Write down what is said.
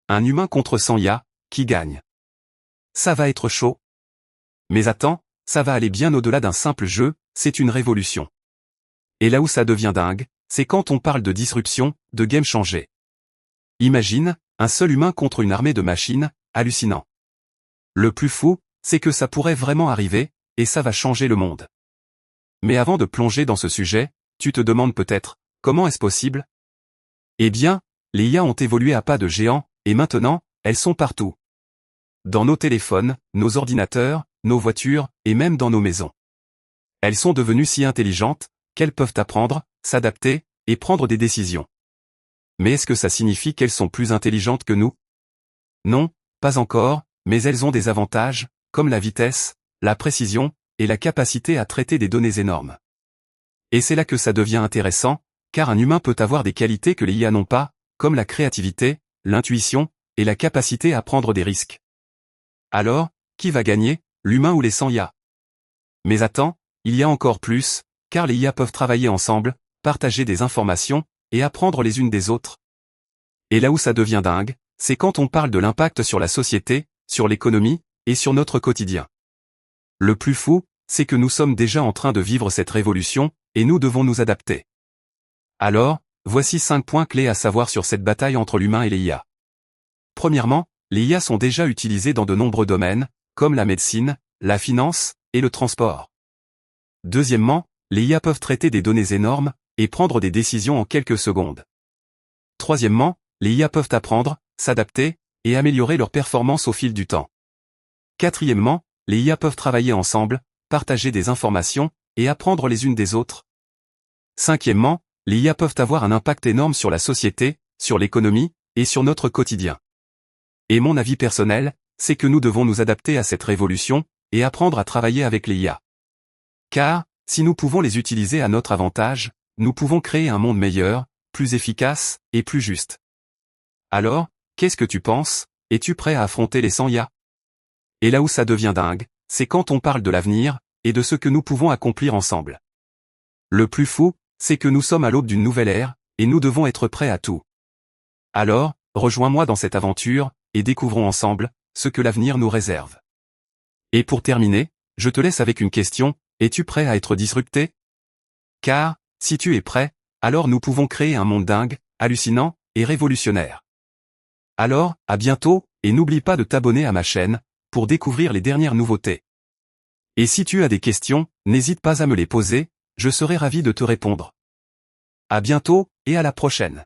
un humain contre 100 IA, qui gagne? Ça va être chaud. Mais attends, ça va aller bien au-delà d'un simple jeu, c'est une révolution. Et là où ça devient dingue, c'est quand on parle de disruption, de game changer. Imagine, un seul humain contre une armée de machines, hallucinant. Le plus fou, c'est que ça pourrait vraiment arriver, et ça va changer le monde. Mais avant de plonger dans ce sujet, tu te demandes peut-être, comment est-ce possible? Eh bien, les IA ont évolué à pas de géant, et maintenant, elles sont partout. Dans nos téléphones, nos ordinateurs, nos voitures, et même dans nos maisons. Elles sont devenues si intelligentes, qu'elles peuvent apprendre, s'adapter, et prendre des décisions. Mais est-ce que ça signifie qu'elles sont plus intelligentes que nous? Non, pas encore, mais elles ont des avantages, comme la vitesse, la précision, et la capacité à traiter des données énormes. Et c'est là que ça devient intéressant, car un humain peut avoir des qualités que les IA n'ont pas, comme la créativité, l'intuition, et la capacité à prendre des risques. Alors, qui va gagner, l'humain ou les 100 IA? Mais attends, il y a encore plus, car les IA peuvent travailler ensemble, partager des informations, et apprendre les unes des autres. Et là où ça devient dingue, c'est quand on parle de l'impact sur la société, sur l'économie, et sur notre quotidien. Le plus fou, c'est que nous sommes déjà en train de vivre cette révolution, et nous devons nous adapter. Alors, voici 5 points clés à savoir sur cette bataille entre l'humain et les IA. Premièrement, les IA sont déjà utilisées dans de nombreux domaines, comme la médecine, la finance, et le transport. Deuxièmement, les IA peuvent traiter des données énormes, et prendre des décisions en quelques secondes. Troisièmement, les IA peuvent apprendre, s'adapter, et améliorer leur performance au fil du temps. Quatrièmement, les IA peuvent travailler ensemble, partager des informations, et apprendre les unes des autres. Cinquièmement, les IA peuvent avoir un impact énorme sur la société, sur l'économie, et sur notre quotidien. Et mon avis personnel, c'est que nous devons nous adapter à cette révolution, et apprendre à travailler avec les IA. Car, si nous pouvons les utiliser à notre avantage, nous pouvons créer un monde meilleur, plus efficace, et plus juste. Alors, qu'est-ce que tu penses? Es-tu prêt à affronter les 100 IA? Et là où ça devient dingue, c'est quand on parle de l'avenir, et de ce que nous pouvons accomplir ensemble. Le plus fou, c'est que nous sommes à l'aube d'une nouvelle ère, et nous devons être prêts à tout. Alors, rejoins-moi dans cette aventure, et découvrons ensemble, ce que l'avenir nous réserve. Et pour terminer, je te laisse avec une question, es-tu prêt à être disrupté? Car, si tu es prêt, alors nous pouvons créer un monde dingue, hallucinant, et révolutionnaire. Alors, à bientôt, et n'oublie pas de t'abonner à ma chaîne, pour découvrir les dernières nouveautés. Et si tu as des questions, n'hésite pas à me les poser, je serai ravi de te répondre. À bientôt, et à la prochaine.